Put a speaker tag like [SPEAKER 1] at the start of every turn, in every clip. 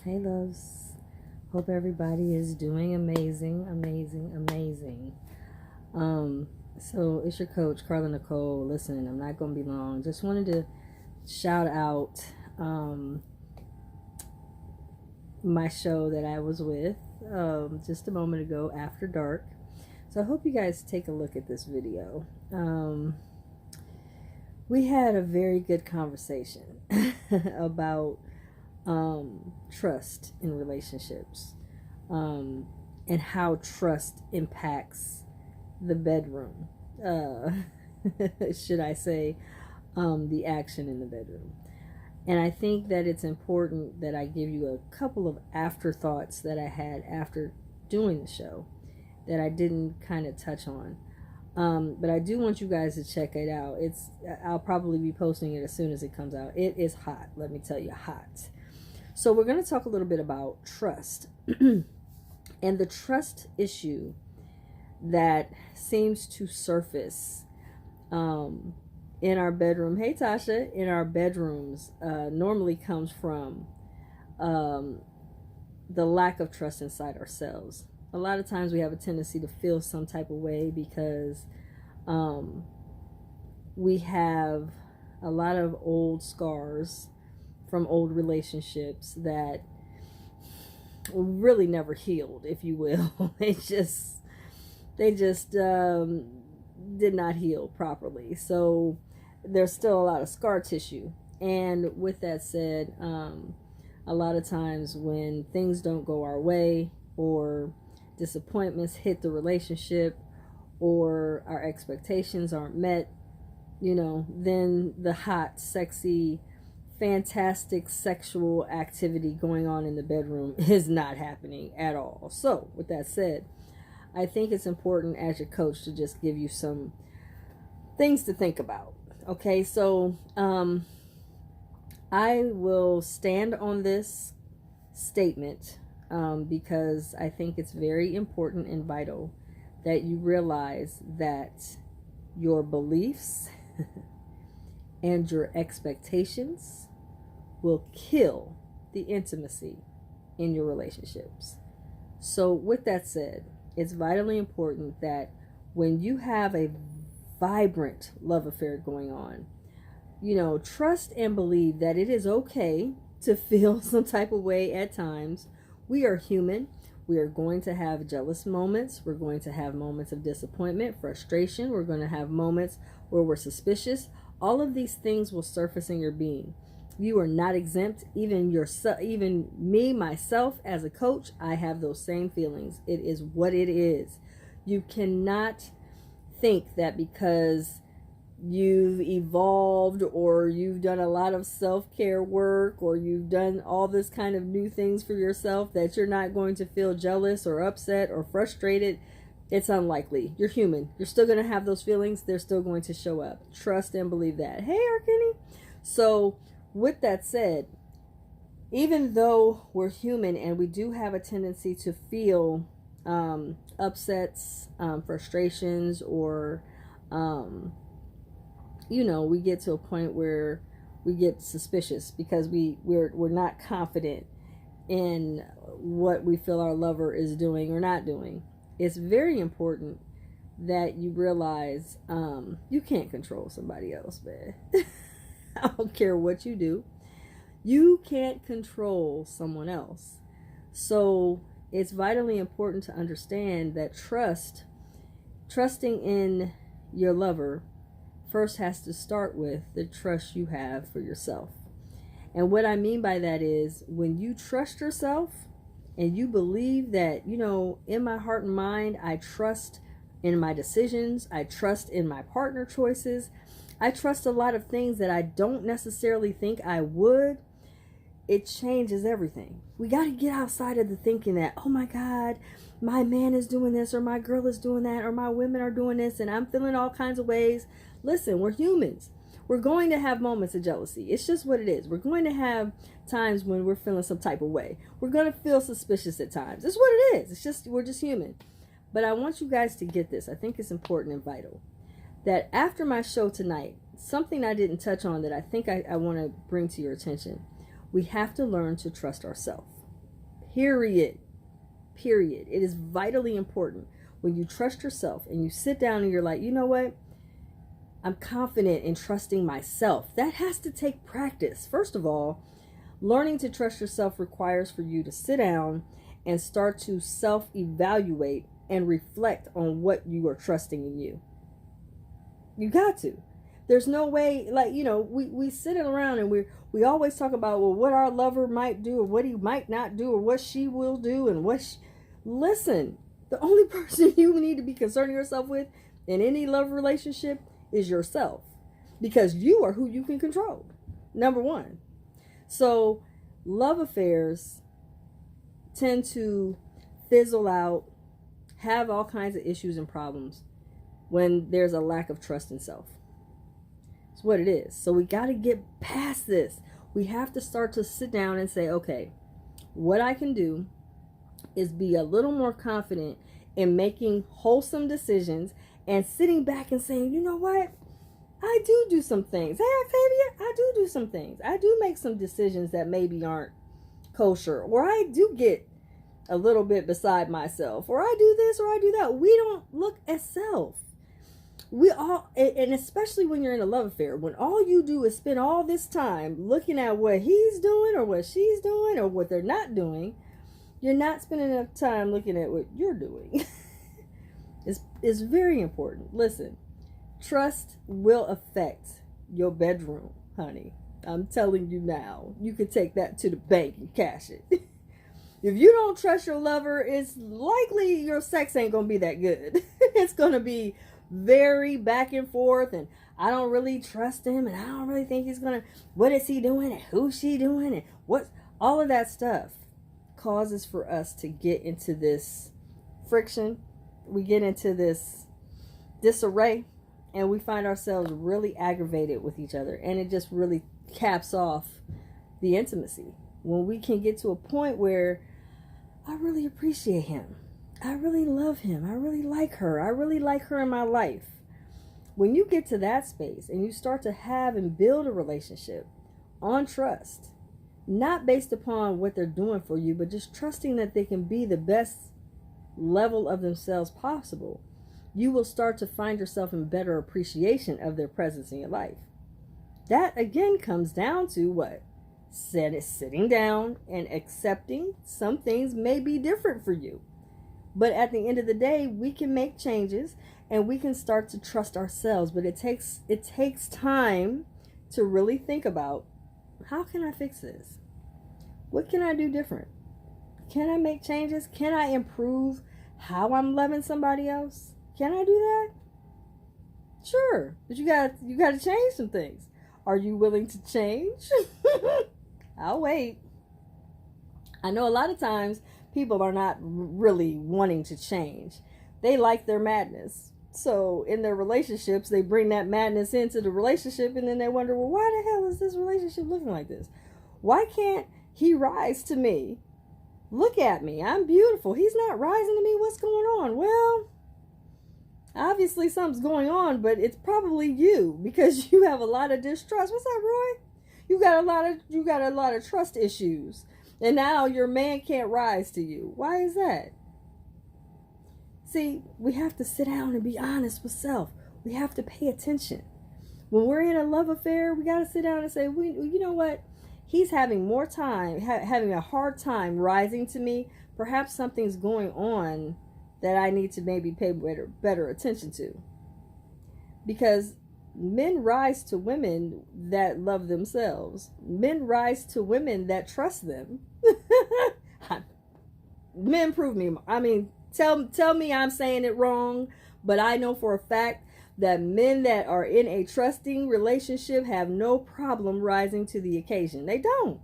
[SPEAKER 1] Hey loves, hope everybody is doing amazing. So it's your coach, Carla Nicole. Listen, I'm not going to be long. Just wanted to shout out my show that I was with just a moment ago, After Dark. So I hope you guys take a look at this video. We had a very good conversation about trust in relationships, and how trust impacts the bedroom. Should I say, the action in the bedroom. And I think that it's important that I give you a couple of afterthoughts that I had after doing the show that I didn't kind of touch on. But I do want you guys to check it out. I'll probably be posting it as soon as it comes out. It is hot, let me tell you, hot. So we're going to talk a little bit about trust and the trust issue that seems to surface in our bedroom. Hey, Tasha, in our bedrooms normally comes from the lack of trust inside ourselves. A lot of times we have a tendency to feel some type of way because we have a lot of old scars from old relationships that really never healed, if you will. They just did not heal properly. So there's still a lot of scar tissue. And with that said, a lot of times when things don't go our way, or disappointments hit the relationship, or our expectations aren't met, then the hot, sexy, fantastic sexual activity going on in the bedroom is not happening at all. So with that said, I think it's important as your coach to just give you some things to think about. Okay, so I will stand on this statement because I think it's very important and vital that you realize that your beliefs and your expectations will kill the intimacy in your relationships. So with that said, it's vitally important that when you have a vibrant love affair going on, trust and believe that it is okay to feel some type of way at times. We are human. We are going to have jealous moments. We're going to have moments of disappointment, frustration. We're going to have moments where we're suspicious. All of these things will surface in your being. You are not exempt. Even me, myself, as a coach, I have those same feelings. It is what it is. You cannot think that because you've evolved, or you've done a lot of self-care work, or you've done all this kind of new things for yourself, that you're not going to feel jealous or upset or frustrated. It's unlikely. You're human. You're still going to have those feelings. They're still going to show up. Trust and believe that. Hey, Arkenny. So with that said, even though we're human and we do have a tendency to feel upsets, frustrations, or we get to a point where we get suspicious because we're not confident in what we feel our lover is doing or not doing. It's very important that you realize you can't control somebody else, man. I don't care what you do. You can't control someone else. So it's vitally important to understand that trusting in your lover first has to start with the trust you have for yourself. And what I mean by that is, when you trust yourself and you believe that, in my heart and mind, I trust in my decisions, I trust in my partner choices, I trust a lot of things that I don't necessarily think I would, it changes everything. We got to get outside of the thinking that, oh my God, my man is doing this, or my girl is doing that, or my women are doing this, and I'm feeling all kinds of ways. Listen, we're humans. We're going to have moments of jealousy. It's just what it is. We're going to have times when we're feeling some type of way. We're going to feel suspicious at times. It's what it is. We're just human. But I want you guys to get this. I think it's important and vital that after my show tonight, something I didn't touch on that I think I want to bring to your attention. We have to learn to trust ourselves. period. Period. It is vitally important when you trust yourself and you sit down and you're like, you know what? I'm confident in trusting myself. That has to take practice. First of all, learning to trust yourself requires for you to sit down and start to self-evaluate and reflect on what you are trusting in you. You got to. There's no way, like, you know, we sit around and we always talk about, well, what our lover might do or what he might not do or what she will do and listen, the only person you need to be concerning yourself with in any love relationship is yourself, because you are who you can control. Number one. So love affairs tend to fizzle out, have all kinds of issues and problems when there's a lack of trust in self. It's what it is. So we got to get past this. We have to start to sit down and say, okay, what I can do is be a little more confident in making wholesome decisions and sitting back and saying, you know what? I do some things. Hey, Octavia, I do some things. I do make some decisions that maybe aren't kosher, or I do get a little bit beside myself, or I do this or I do that. We don't look at self. We all, and especially when you're in a love affair, when all you do is spend all this time looking at what he's doing or what she's doing or what they're not doing, you're not spending enough time looking at what you're doing. It's very important. Listen, trust will affect your bedroom, honey. I'm telling you now. You can take that to the bank and cash it. If you don't trust your lover, it's likely your sex ain't going to be that good. It's going to be very back and forth, and I don't really trust him, and I don't really think he's going to, what is he doing, and who's she doing, and what, all of that stuff causes for us to get into this friction. We get into this disarray, and we find ourselves really aggravated with each other, and it just really caps off the intimacy. When we can get to a point where I really appreciate him, I really love him, I really like her in my life. When you get to that space and you start to have and build a relationship on trust, not based upon what they're doing for you, but just trusting that they can be the best level of themselves possible, you will start to find yourself in better appreciation of their presence in your life. That again comes down to what? Sitting down and accepting some things may be different for you. But at the end of the day, we can make changes and we can start to trust ourselves. But it takes time to really think about, how can I fix this? What can I do different? Can I make changes? Can I improve how I'm loving somebody else? Can I do that? Sure, but you got to change some things. Are you willing to change? I'll wait. I know a lot of times people are not really wanting to change. They like their madness. So in their relationships, they bring that madness into the relationship, and then they wonder, well, why the hell is this relationship looking like this? Why can't he rise to me? Look at me. I'm beautiful. He's not rising to me. What's going on? Well, obviously something's going on, but it's probably you, because you have a lot of distrust. What's up, Roy? You got a lot of trust issues. And now your man can't rise to you. Why is that? See, we have to sit down and be honest with self. We have to pay attention. When we're in a love affair, we got to sit down and say, you know what? He's having more time, having a hard time rising to me. Perhaps something's going on that I need to maybe pay better attention to. Because men rise to women that love themselves. Men rise to women that trust them. Men prove me. I mean, tell me I'm saying it wrong, but I know for a fact that men that are in a trusting relationship have no problem rising to the occasion. They don't.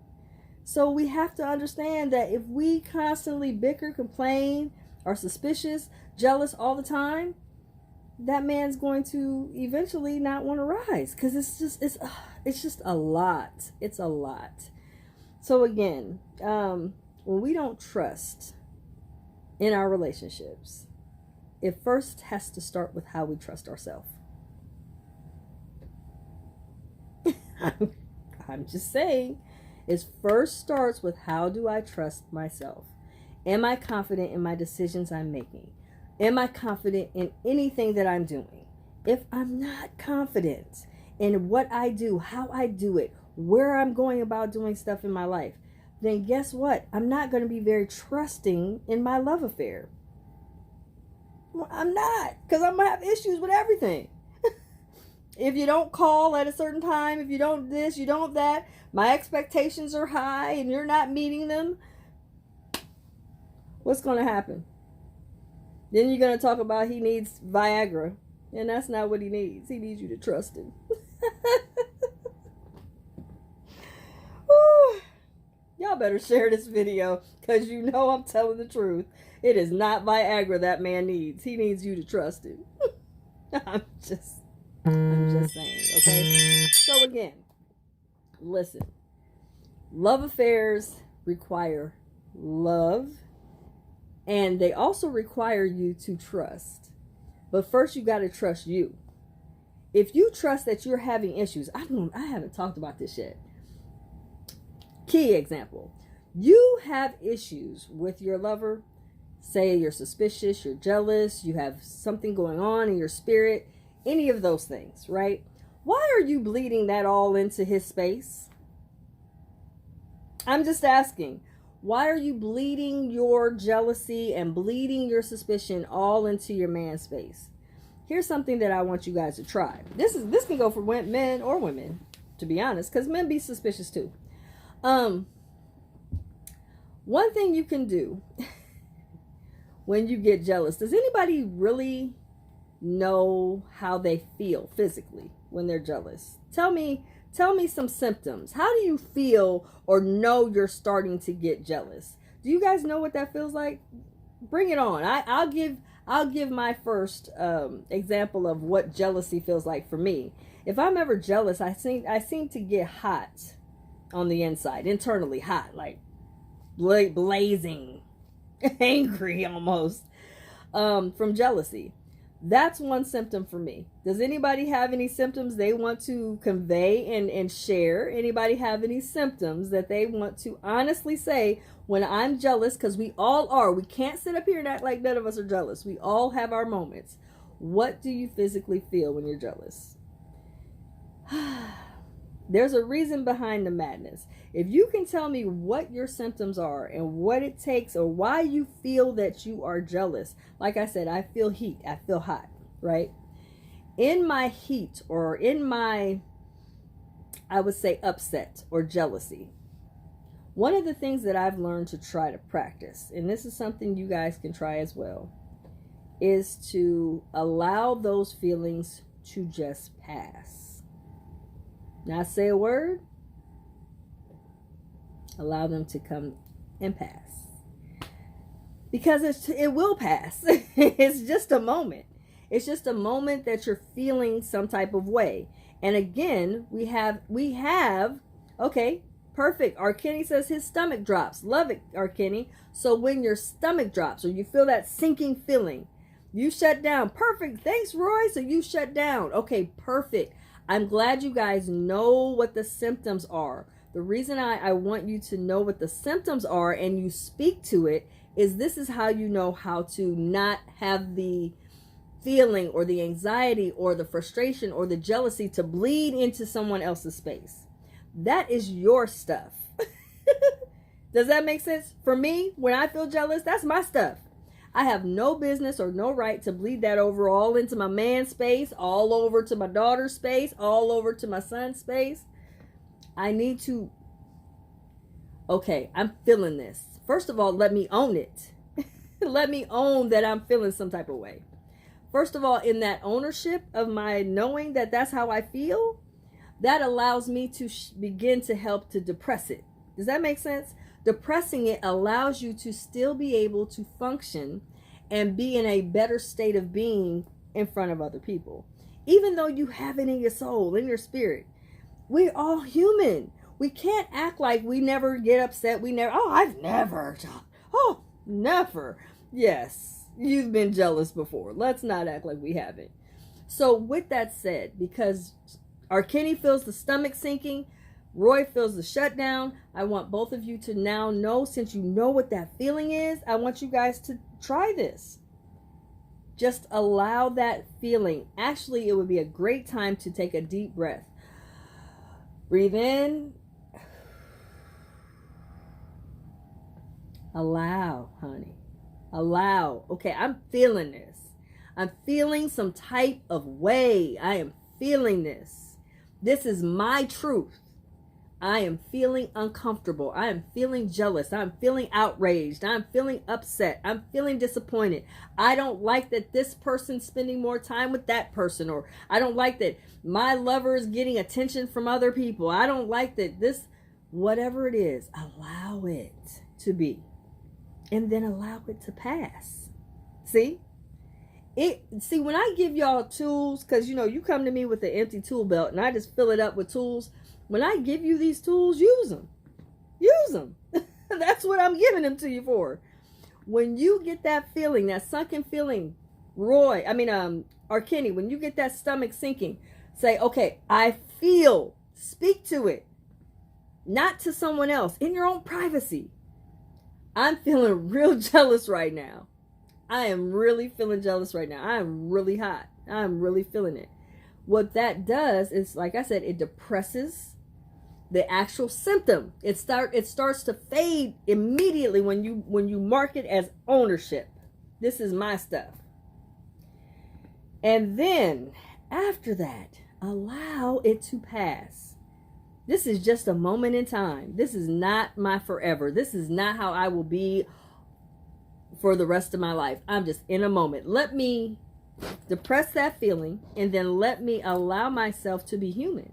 [SPEAKER 1] So we have to understand that if we constantly bicker, complain, are suspicious, jealous all the time, that man's going to eventually not want to rise, because it's just a lot. It's a lot. So again, when we don't trust in our relationships, it first has to start with how we trust ourselves. I'm just saying, it first starts with, how do I trust myself? Am I confident in my decisions I'm making? Am I confident in anything that I'm doing? If I'm not confident in what I do, how I do it, where I'm going about doing stuff in my life, then guess what? I'm not going to be very trusting in my love affair. Well, I'm not, because I'm going to have issues with everything. If you don't call at a certain time, if you don't this, you don't that, my expectations are high and you're not meeting them, what's going to happen? Then you're going to talk about he needs Viagra. And that's not what he needs. He needs you to trust him. Y'all better share this video, because you know I'm telling the truth. It is not Viagra that man needs. He needs you to trust him. I'm just saying, okay? So again, listen. Love affairs require love, and they also require you to trust. But first you got to trust you. If you trust that you're having issues, I haven't talked about this yet. Key example. You have issues with your lover. Say you're suspicious, you're jealous, you have something going on in your spirit, any of those things, right? Why are you bleeding that all into his space? I'm just asking. Why are you bleeding your jealousy and bleeding your suspicion all into your man's space? Here's something that I want you guys to try. This can go for men or women, to be honest, because men be suspicious too. One thing you can do when you get jealous, does anybody really know how they feel physically when they're jealous? Tell me some symptoms. How do you feel or know you're starting to get jealous? Do you guys know what that feels like? Bring it on. I'll give my first example of what jealousy feels like for me. If I'm ever jealous, I seem to get hot on the inside, internally hot, like blazing, angry almost, from jealousy. That's one symptom for me. Does anybody have any symptoms they want to convey and share? Anybody have any symptoms that they want to honestly say when I'm jealous? Because we all are. We can't sit up here and act like none of us are jealous. We all have our moments. What do you physically feel when you're jealous? There's a reason behind the madness. If you can tell me what your symptoms are and what it takes or why you feel that you are jealous. Like I said, I feel heat. I feel hot, right? In my heat or in my, I would say, upset or jealousy, one of the things that I've learned to try to practice, and this is something you guys can try as well, is to allow those feelings to just pass. Not say a word. Allow them to come and pass. Because it will pass. It's just a moment. It's just a moment that you're feeling some type of way. And again, we have, okay, perfect. Kenny says his stomach drops. Love it, Kenny. So when your stomach drops or you feel that sinking feeling, you shut down. Perfect. Thanks, Roy. So you shut down. Okay, perfect. I'm glad you guys know what the symptoms are. The reason I want you to know what the symptoms are and you speak to it is this is how you know how to not have the feeling or the anxiety or the frustration or the jealousy to bleed into someone else's space. That is your stuff. Does that make sense? For me, when I feel jealous, that's my stuff. I have no business or no right to bleed that over all into my man's space, all over to my daughter's space, all over to my son's space. I need to, okay, I'm feeling this. First of all, let me own it. Let me own that I'm feeling some type of way. First of all, in that ownership of my knowing that that's how I feel, that allows me to begin to help to depress it. Does that make sense? Depressing it allows you to still be able to function and be in a better state of being in front of other people. Even though you have it in your soul, in your spirit. We're all human. We can't act like we never get upset. I've never. Oh, never. Yes, you've been jealous before. Let's not act like we haven't. So with that said, because our Kenny feels the stomach sinking, Roy feels the shutdown. I want both of you to now know, since you know what that feeling is, I want you guys to try this. Just allow that feeling. Actually, it would be a great time to take a deep breath. Breathe in. Allow, honey. Allow. Okay, I'm feeling this. I'm feeling some type of way. I am feeling this. This is my truth. I am feeling uncomfortable. I am feeling jealous. I'm feeling outraged. I'm feeling upset. I'm feeling disappointed. I don't like that this person's spending more time with that person, or I don't like that my lover is getting attention from other people. I don't like that this, whatever it is, allow it to be. And then allow it to pass. See? When I give y'all tools, because you come to me with an empty tool belt and I just fill it up with tools. When I give you these tools, use them. Use them. That's what I'm giving them to you for. When you get that feeling, that sunken feeling, or Kenny, when you get that stomach sinking, say, okay, I feel, speak to it. Not to someone else, in your own privacy. I'm feeling real jealous right now. I am really feeling jealous right now. I am really hot. I'm really feeling it. What that does is, like I said, it depresses the actual symptom. It starts to fade immediately when you mark it as ownership. This is my stuff. And then after that, allow it to pass. This is just a moment in time. This is not my forever. This is not how I will be for the rest of my life. I'm just in a moment. Let me depress that feeling, and then let me allow myself to be human.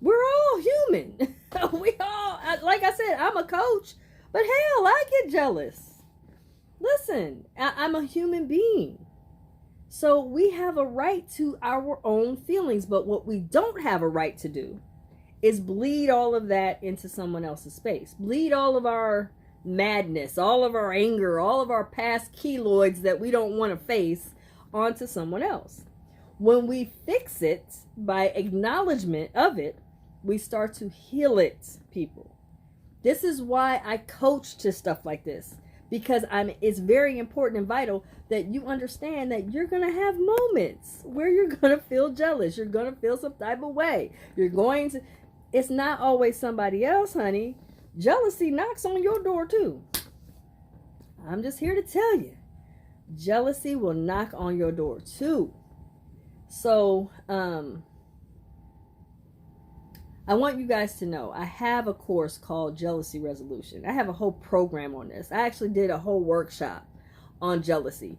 [SPEAKER 1] We're all human. We all, like I said, I'm a coach, but hell, I get jealous. Listen, I'm a human being. So we have a right to our own feelings, but what we don't have a right to do is bleed all of that into someone else's space. Bleed all of our madness, all of our anger, all of our past keloids that we don't want to face onto someone else. When we fix it by acknowledgement of it, we start to heal it, people. This is why I coach to stuff like this, because it's very important and vital that you understand that you're going to have moments where you're going to feel jealous. You're going to feel some type of way. It's not always somebody else, honey. Jealousy knocks on your door too. I'm just here to tell you. Jealousy will knock on your door too. So, I want you guys to know, I have a course called Jealousy Resolution. I have a whole program on this. I actually did a whole workshop on jealousy.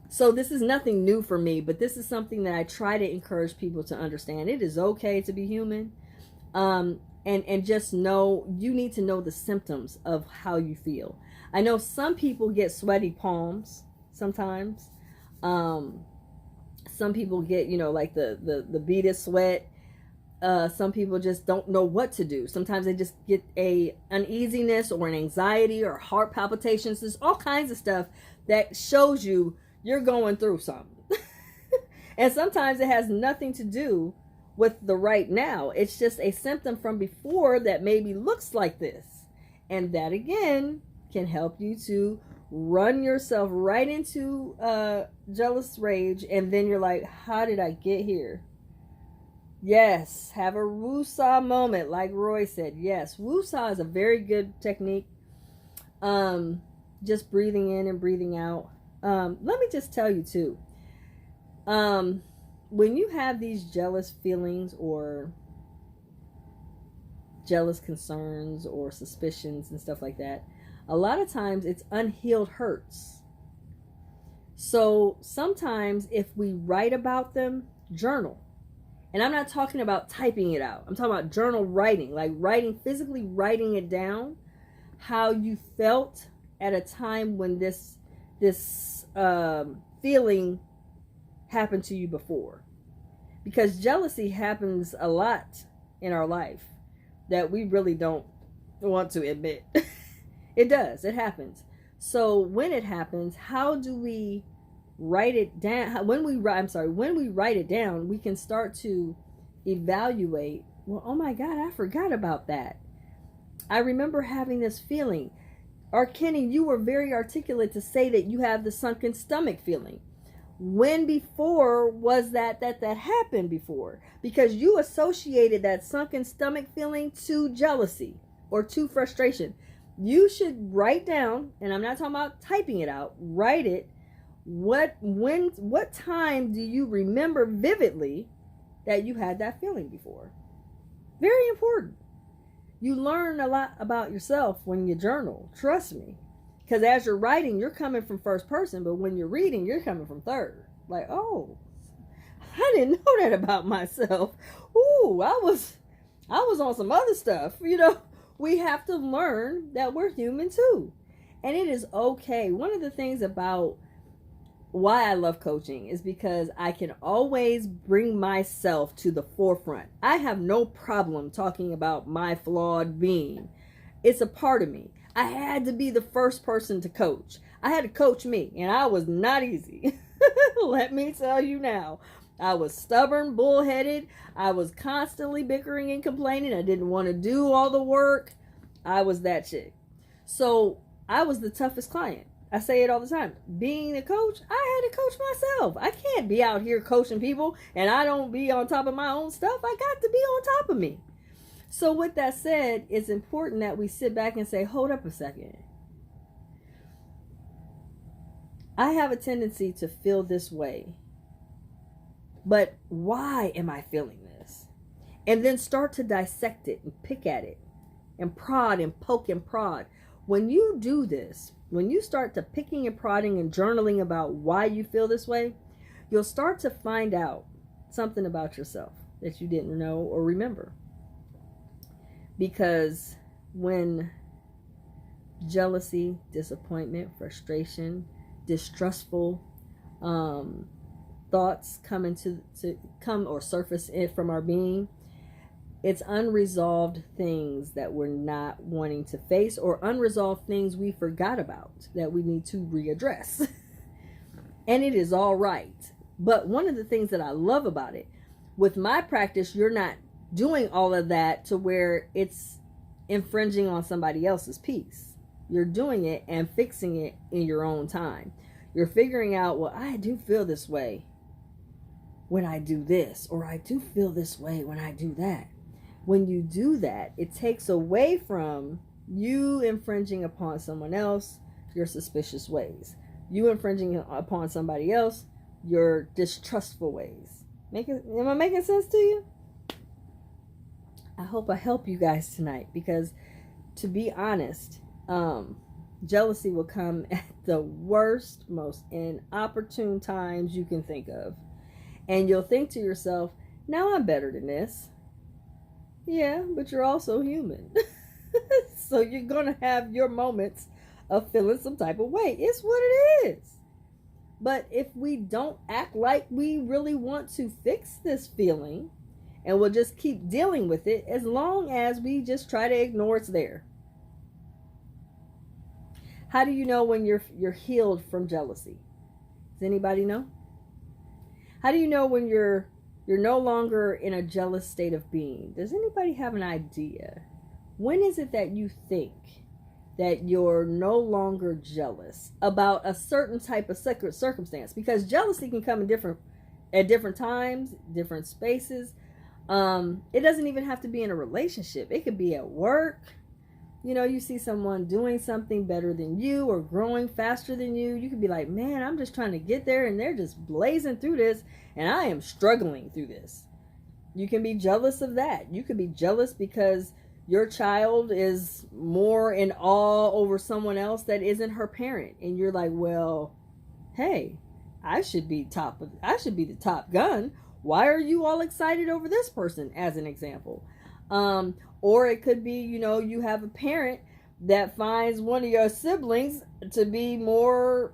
[SPEAKER 1] So this is nothing new for me, but this is something that I try to encourage people to understand. It is okay to be human. And just know, you need to know the symptoms of how you feel. I know some people get sweaty palms sometimes. Some people get, like the beaded sweat. Some people just don't know what to do. Sometimes they just get a uneasiness or an anxiety or heart palpitations. There's all kinds of stuff that shows you're going through something. And sometimes it has nothing to do with the right now. It's just a symptom from before that maybe looks like this. And that again can help you to run yourself right into jealous rage. And then you're like, how did I get here? Yes, have a woosah moment, like Roy said. Yes, woosah is a very good technique. Just breathing in and breathing out. Let me just tell you too. When you have these jealous feelings or jealous concerns or suspicions and stuff like that, a lot of times it's unhealed hurts. So sometimes if we write about them, journal. And I'm not talking about typing it out. I'm talking about journal writing, like physically writing it down, how you felt at a time when this feeling happened to you before. Because jealousy happens a lot in our life that we really don't want to admit. It does. It happens. So when it happens, how do we write it down? When we write it down, we can start to evaluate well, oh my God, I forgot about that. I remember having this feeling. Or Kenny, you were very articulate to say that you have the sunken stomach feeling. When before was that happened before? Because you associated that sunken stomach feeling to jealousy or to frustration. You should write down, and I'm not talking about typing it out, write it. What time do you remember vividly that you had that feeling before? Very important. You learn a lot about yourself when you journal. Trust me. Because as you're writing, you're coming from first person, but when you're reading, you're coming from third. Like, oh, I didn't know that about myself. Ooh, I was on some other stuff. We have to learn that we're human too. And it is okay. One of the things about why I love coaching is because I can always bring myself to the forefront. I have no problem talking about my flawed being. It's a part of me. I had to be the first person to coach. I had to coach me, and I was not easy. Let me tell you now. I was stubborn, bullheaded. I was constantly bickering and complaining. I didn't want to do all the work. I was that chick. So I was the toughest client. I say it all the time. Being a coach, I had to coach myself. I can't be out here coaching people and I don't be on top of my own stuff. I got to be on top of me. So with that said, it's important that we sit back and say, hold up a second. I have a tendency to feel this way. But why am I feeling this? And then start to dissect it and pick at it and prod and poke and prod. When you do this, when you start to picking and prodding and journaling about why you feel this way, you'll start to find out something about yourself that you didn't know or remember. Because when jealousy, disappointment, frustration, distrustful thoughts come or surface from our being, it's unresolved things that we're not wanting to face, or unresolved things we forgot about that we need to readdress. And it is all right. But one of the things that I love about it, with my practice, you're not doing all of that to where it's infringing on somebody else's peace. You're doing it and fixing it in your own time. You're figuring out, well, I do feel this way when I do this, or I do feel this way when I do that. When you do that, it takes away from you infringing upon someone else your suspicious ways. You infringing upon somebody else your distrustful ways. Am I making sense to you? I hope I help you guys tonight, because to be honest, jealousy will come at the worst, most inopportune times you can think of. And you'll think to yourself, now I'm better than this. Yeah, but you're also human. So you're going to have your moments of feeling some type of way. It's what it is. But if we don't act like we really want to fix this feeling, and we'll just keep dealing with it as long as we just try to ignore it's there. How do you know when you're healed from jealousy? Does anybody know? How do you know when you're no longer in a jealous state of being? Does anybody have an idea? When is it that you think that you're no longer jealous about a certain type of circumstance? Because jealousy can come at different times, different spaces. It doesn't even have to be in a relationship. It could be at work. You see someone doing something better than you or growing faster than you. You could be like, man, I'm just trying to get there, and they're just blazing through this, and I am struggling through this. You can be jealous of that. You could be jealous because your child is more in awe over someone else that isn't her parent. And you're like, well, hey, I should be the top gun. Why are you all excited over this person, as an example? Or it could be, you have a parent that finds one of your siblings to be more,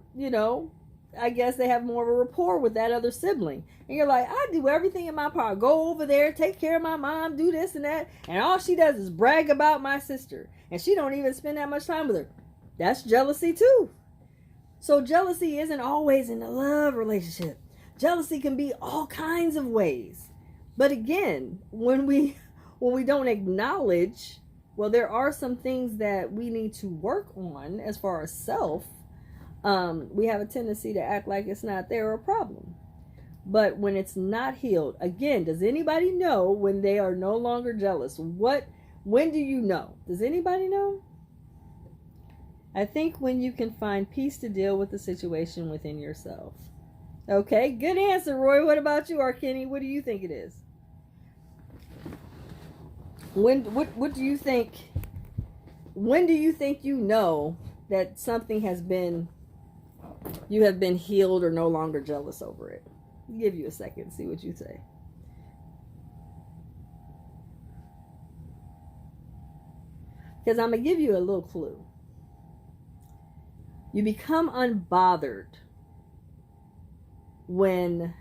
[SPEAKER 1] I guess they have more of a rapport with that other sibling. And you're like, I do everything in my power. Go over there, take care of my mom, do this and that. And all she does is brag about my sister. And she don't even spend that much time with her. That's jealousy too. So jealousy isn't always in a love relationship. Jealousy can be all kinds of ways. But again, when we when we don't acknowledge, well, there are some things that we need to work on as far as self. We have a tendency to act like it's not there or a problem. But when it's not healed, again, does anybody know when they are no longer jealous? When do you know? Does anybody know? I think when you can find peace to deal with the situation within yourself. Okay, good answer, Roy. What about you, Arkenny? What do you think it is? What do you think? When do you think you know that something you have been healed or no longer jealous over it? I'll give you a second, see what you say. Because I'm going to give you a little clue. You become unbothered when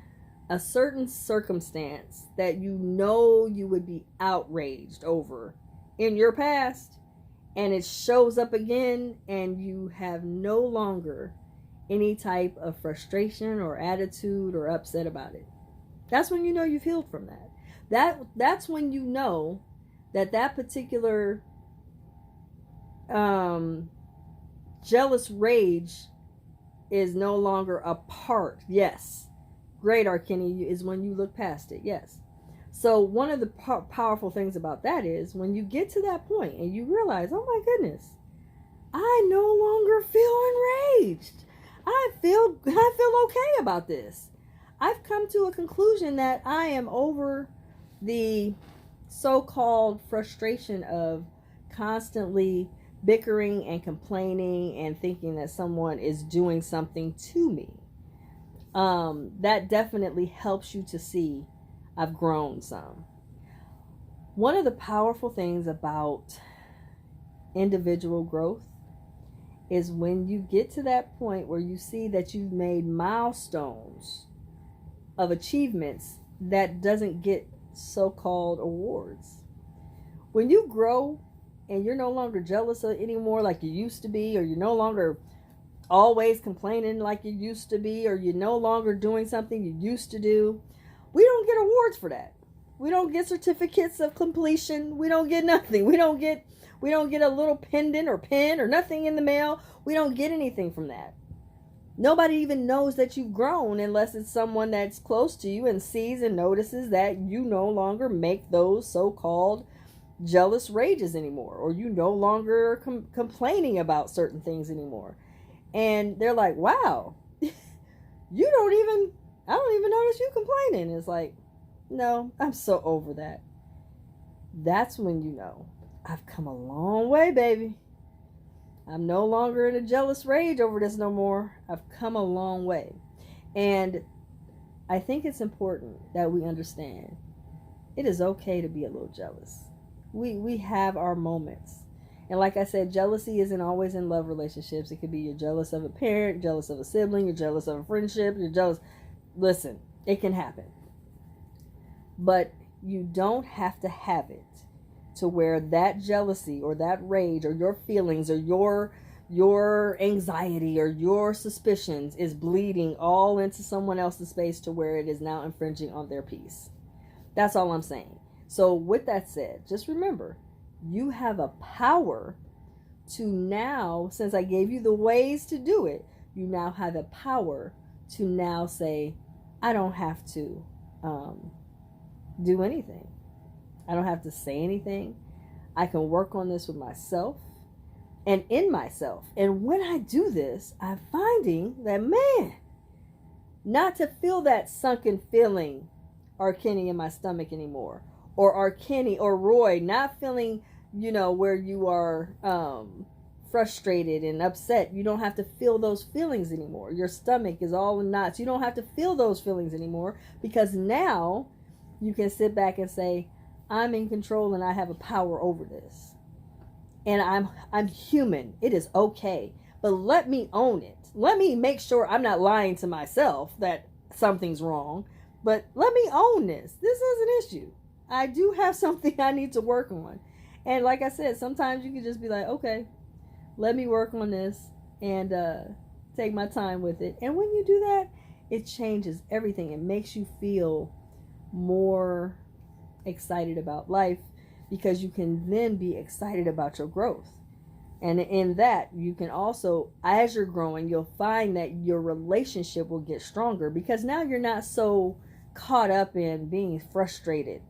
[SPEAKER 1] a certain circumstance that you know you would be outraged over in your past, and it shows up again, and you have no longer any type of frustration or attitude or upset about it. That's when you know you've healed from that. That's when you know that particular jealous rage is no longer a part. Yes. Great, Arkenny, is when you look past it. Yes. So one of the powerful things about that is when you get to that point and you realize, oh my goodness, I no longer feel enraged. I feel okay about this. I've come to a conclusion that I am over the so-called frustration of constantly bickering and complaining and thinking that someone is doing something to me. That definitely helps you to see I've grown some. One of the powerful things about individual growth is when you get to that point where you see that you've made milestones of achievements that doesn't get so-called awards. When you grow and you're no longer jealous anymore like you used to be, or you're no longer always complaining like you used to be, or you're no longer doing something you used to do, we don't get awards for that. We don't get certificates of completion. We don't get nothing. We don't get a little pendant or pen or nothing in the mail. We don't get anything from that. Nobody even knows that you've grown unless it's someone that's close to you and sees and notices that you no longer make those so-called jealous rages anymore, or you no longer complaining about certain things anymore. And they're like, wow, I don't even notice you complaining. It's like, no, I'm so over that. That's when you know I've come a long way, baby. I'm no longer in a jealous rage over this no more. I've come a long way. And I think it's important that we understand it is okay to be a little jealous. We have our moments. And like I said, jealousy isn't always in love relationships. It could be you're jealous of a parent, jealous of a sibling, you're jealous of a friendship, you're jealous. Listen, it can happen. But you don't have to have it to where that jealousy or that rage or your feelings or your anxiety or your suspicions is bleeding all into someone else's space to where it is now infringing on their peace. That's all I'm saying. So with that said, just remember, you have a power to now, since I gave you the ways to do it, you now have a power to now say, I don't have to do anything. I don't have to say anything. I can work on this with myself and in myself. And when I do this, I'm finding that, man, not to feel that sunken feeling, Arkenny, in my stomach anymore. Or Arkenny or Roy, not feeling, where you are frustrated and upset. You don't have to feel those feelings anymore. Your stomach is all in knots. You don't have to feel those feelings anymore, because now you can sit back and say, I'm in control and I have a power over this. And I'm human. It is okay. But let me own it. Let me make sure I'm not lying to myself that something's wrong. But let me own this. This is an issue. I do have something I need to work on. And like I said, sometimes you can just be like, okay, let me work on this and take my time with it. And when you do that, it changes everything. It makes you feel more excited about life, because you can then be excited about your growth. And in that, you can also, as you're growing, you'll find that your relationship will get stronger because now you're not so caught up in being frustrated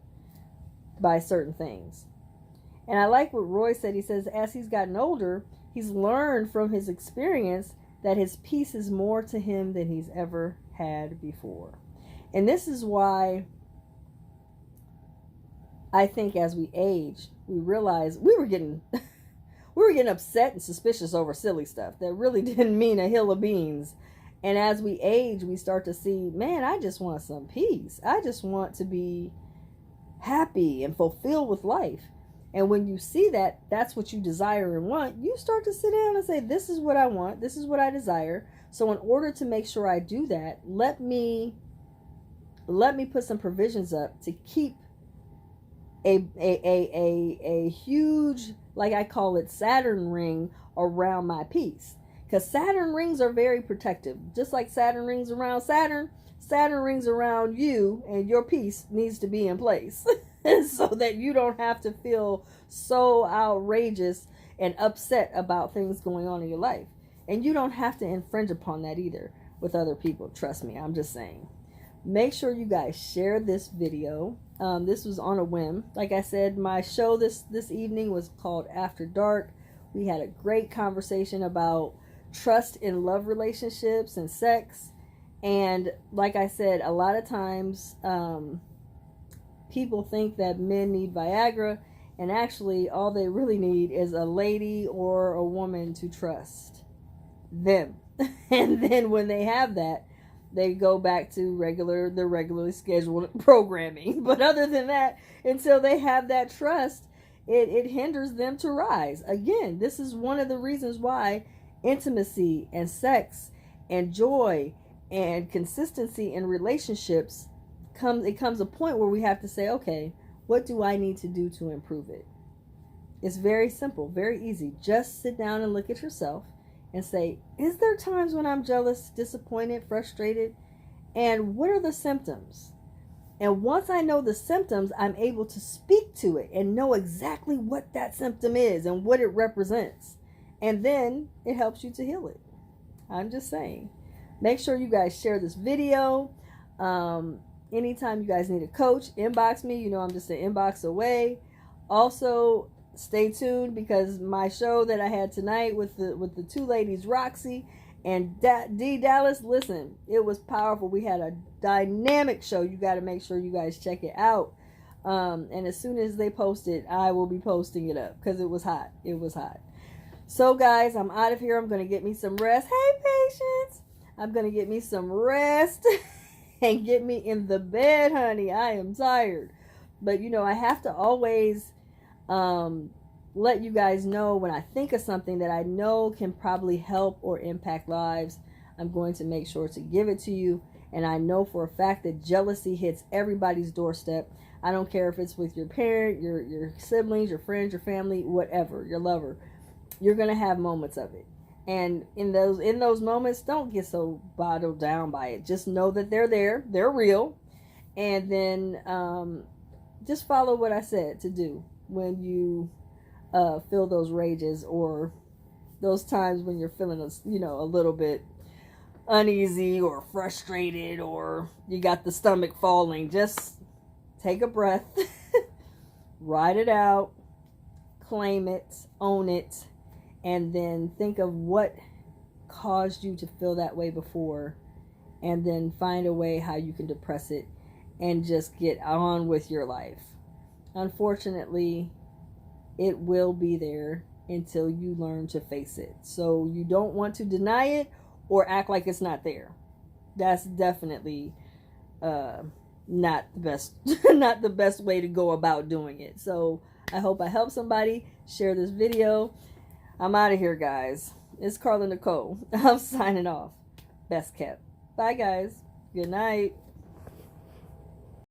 [SPEAKER 1] by certain things. And I like what Roy said. He says, as he's gotten older, he's learned from his experience that his peace is more to him than he's ever had before. And this is why I think as we age, we realize we were getting upset and suspicious over silly stuff that really didn't mean a hill of beans. And as we age, we start to see, man, I just want some peace. I just want to be happy and fulfilled with life. And when you see that, that's what you desire and want, you start to sit down and say, this is what I want. This is what I desire. So in order to make sure I do that, let me put some provisions up to keep a huge, like I call it, Saturn ring around my peace. Because Saturn rings are very protective. Just like Saturn rings around Saturn, Saturn rings around you, and your peace needs to be in place. So that you don't have to feel so outrageous and upset about things going on in your life. And you don't have to infringe upon that either with other people. Trust me, I'm just saying. Make sure you guys share this video. This was on a whim. Like I said, my show this evening was called After Dark. We had a great conversation about trust in love relationships and sex. And like I said, a lot of times people think that men need Viagra, and actually all they really need is a lady or a woman to trust them. And then when they have that, they go back to the regularly scheduled programming. But other than that, until they have that trust, it hinders them to rise. Again, this is one of the reasons why intimacy and sex and joy and consistency in relationships comes a point where we have to say, okay, what do I need to do to improve it? It's very simple, very easy. Just sit down and look at yourself and say, is there times when I'm jealous, disappointed, frustrated? And what are the symptoms? And once I know the symptoms, I'm able to speak to it and know exactly what that symptom is and what it represents. And then it helps you to heal it. I'm just saying. Make sure you guys share this video. Anytime you guys need a coach, inbox me. You know I'm just an inbox away. Also, stay tuned because my show that I had tonight with the two ladies, Roxy and D Dallas, listen, it was powerful. We had a dynamic show. You got to make sure you guys check it out. And as soon as they post it, I will be posting it up because it was hot. It was hot. So guys, I'm out of here. I'm going to get me some rest. Hey, patience. I'm going to get me some rest. And get me in the bed, honey. I am tired. But, you know, I have to always let you guys know when I think of something that I know can probably help or impact lives. I'm going to make sure to give it to you. And I know for a fact that jealousy hits everybody's doorstep. I don't care if it's with your parent, your siblings, your friends, your family, whatever, your lover. You're going to have moments of it. And in those moments, don't get so bottled down by it. Just know that they're there. They're real. And then just follow what I said to do when you feel those rages or those times when you're feeling, a little bit uneasy or frustrated or you got the stomach falling. Just take a breath. Write it out. Claim it. Own it. And then think of what caused you to feel that way before. And then find a way how you can depress it and just get on with your life. Unfortunately, it will be there until you learn to face it. So you don't want to deny it or act like it's not there. That's definitely not the best not the best way to go about doing it. So I hope I help somebody. Share this video. I'm out of here, guys. It's Carla Nicole. I'm signing off. Best kept. Bye, guys. Good night.